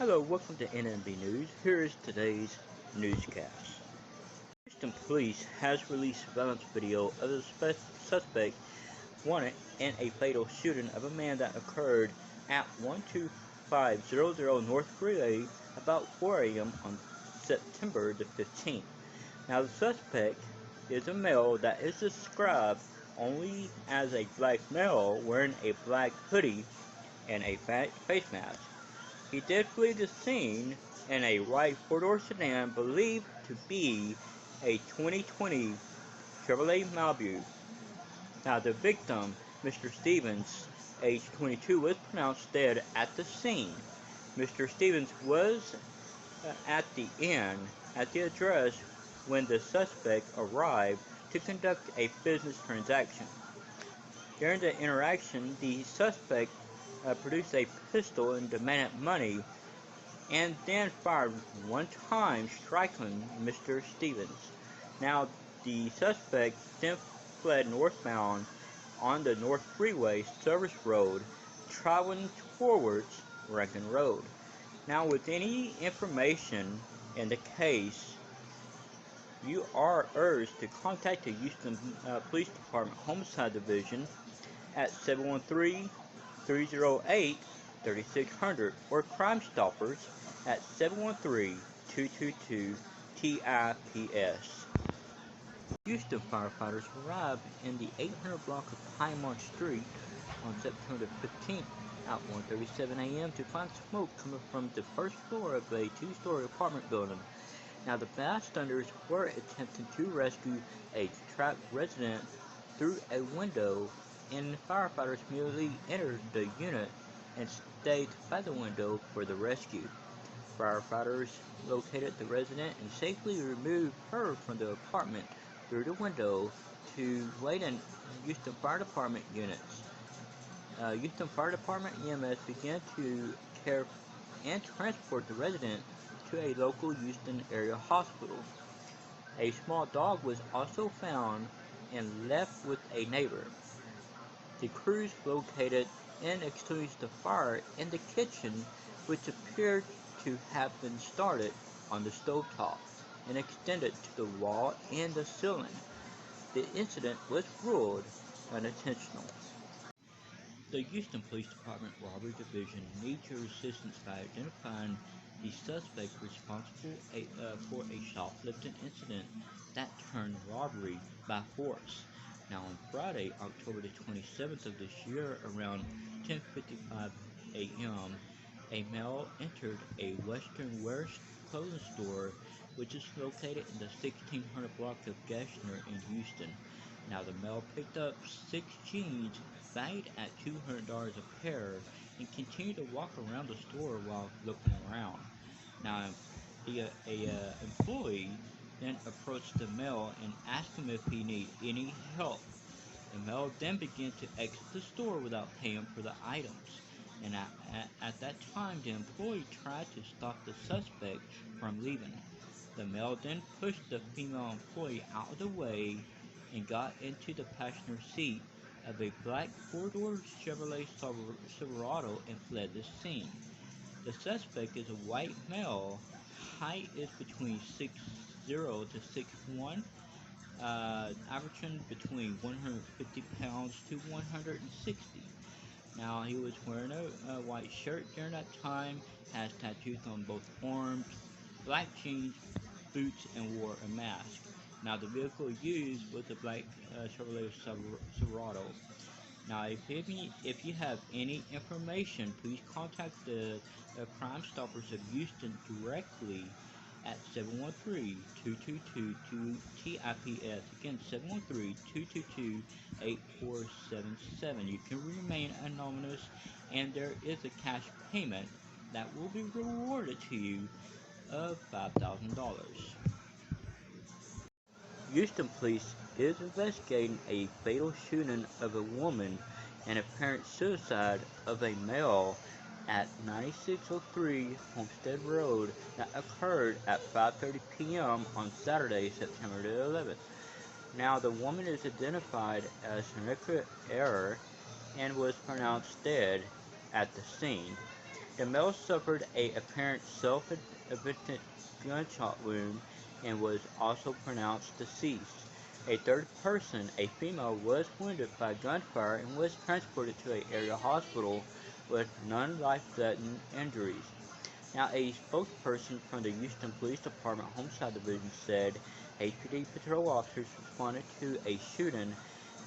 Hello, welcome to NNB News. Here is today's newscast. Houston Police has released surveillance video of the suspect wanted in a fatal shooting of a man that occurred at 12500 North Freeway about 4 a.m. on September the 15th. Now, the suspect is a male that is described only as a black male wearing a black hoodie and a face mask. He did flee the scene in a white four-door sedan believed to be a 2020 Chevrolet Malibu. Now, the victim, Mr. Stevens, age 22, was pronounced dead at the scene. Mr. Stevens was at the inn at the address when the suspect arrived to conduct a business transaction. During the interaction, the suspect produced a pistol and demanded money, and then fired one time, striking Mr. Stevens. Now, the suspect then fled northbound on the North Freeway Service Road, traveling towards Rankin Road. Now, with any information in the case, you are urged to contact the Houston Police Department Homicide Division at 713-308-3600 or Crime Stoppers at 713-222-TIPS. Houston firefighters arrived in the 800 block of Highmont Street on September 15th at 1:37 a.m. to find smoke coming from the first floor of a two-story apartment building. Now, the bystanders were attempting to rescue a trapped resident through a window, and firefighters immediately entered the unit and stayed by the window for the rescue. Firefighters located the resident and safely removed her from the apartment through the window to Layton Houston Fire Department units. Houston Fire Department EMS began to care and transport the resident to a local Houston area hospital. A small dog was also found and left with a neighbor. The crews located and extinguished the fire in the kitchen, which appeared to have been started on the stovetop and extended to the wall and the ceiling. The incident was ruled unintentional. The Houston Police Department Robbery Division needs your assistance by identifying the suspect responsible for a shoplifting incident that turned robbery by force. Now, on Friday, October the 27th of this year, around 10:55 a.m., a male entered a Western Wear clothing store, which is located in the 1600 block of Geshner in Houston. Now, the male picked up 6 jeans valued at $200 a pair and continued to walk around the store while looking around. Now, the employee then approached the male and asked him if he needed any help. The male then began to exit the store without paying for the items, and at that time the employee tried to stop the suspect from leaving. The male then pushed the female employee out of the way and got into the passenger seat of a black four-door Chevrolet Silverado and fled the scene. The suspect is a white male. Height is between 6'0" to 6'1", averaging between 150 pounds to 160. Now, he was wearing a white shirt during that time, has tattoos on both arms, black jeans, boots, and wore a mask. Now, the vehicle used was a black Chevrolet Silverado. Now, if you have any information, please contact the Crime Stoppers of Houston directly at 713-222-TIPS. Again, 713-222-8477. You can remain anonymous, and there is a cash payment that will be rewarded to you of $5,000. Houston police is investigating a fatal shooting of a woman and apparent suicide of a male at 9603 Homestead Road that occurred at 5:30 p.m. on Saturday, September the 11th. Now, the woman is identified as Shanika Error and was pronounced dead at the scene. The male suffered a apparent self-inflicted gunshot wound and was also pronounced deceased. A third person, a female, was wounded by gunfire and was transported to an area hospital with non-life-threatening injuries. Now, a spokesperson from the Houston Police Department Homicide Division said HPD patrol officers responded to a shooting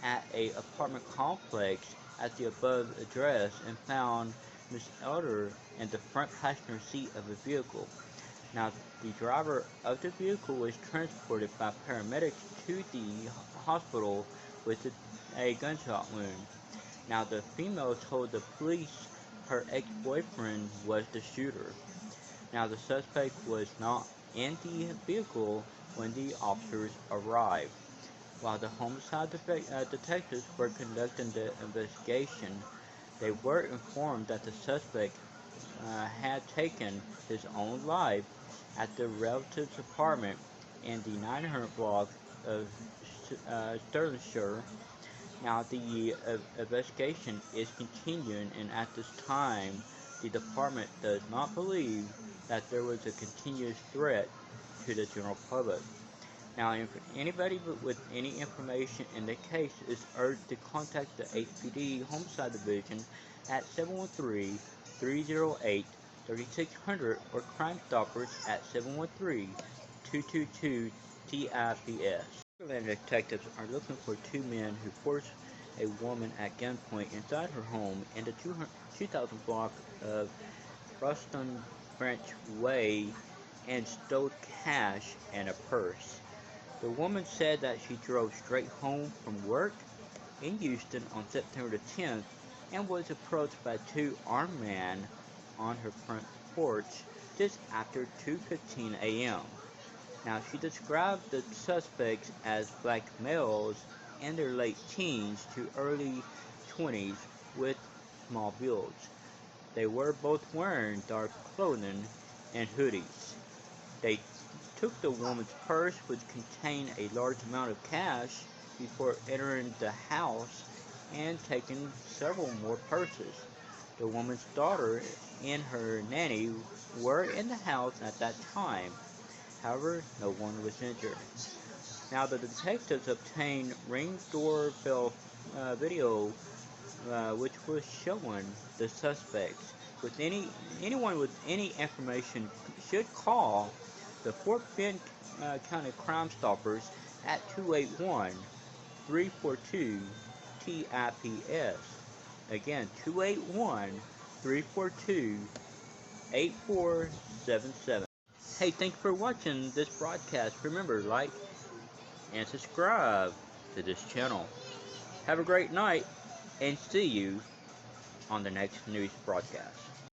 at an apartment complex at the above address and found Ms. Elder in the front passenger seat of a vehicle. Now, the driver of the vehicle was transported by paramedics to the hospital with a gunshot wound. Now, the female told the police her ex-boyfriend was the shooter. Now, the suspect was not in the vehicle when the officers arrived. While the homicide detectives were conducting the investigation, they were informed that the suspect had taken his own life at the relative's apartment in the 900 block of Stirlingshire. Now, the investigation is continuing, and at this time, the department does not believe that there was a continuous threat to the general public. Now, if anybody with any information in the case is urged to contact the HPD Homicide Division at 713-308-3600 or Crime Stoppers at 713-222-TIPS. Waverly detectives are looking for two men who forced a woman at gunpoint inside her home in the 2000 block of Ruston Branch Way and stole cash and a purse. The woman said that she drove straight home from work in Houston on September 10th and was approached by two armed men on her front porch just after 2:15 a.m. Now, she described the suspects as black males in their late teens to early 20s with small builds. They were both wearing dark clothing and hoodies. They took the woman's purse, which contained a large amount of cash, before entering the house and taking several more purses. The woman's daughter and her nanny were in the house at that time. However, no one was injured. Now, the detectives obtained Ring doorbell video, which was showing the suspects. Anyone with any information should call the Fort Bend County Crime Stoppers at 281-342-TIPS. Again, 281-342-8477. Hey, thanks for watching this broadcast. Remember, like and subscribe to this channel. Have a great night, and see you on the next news broadcast.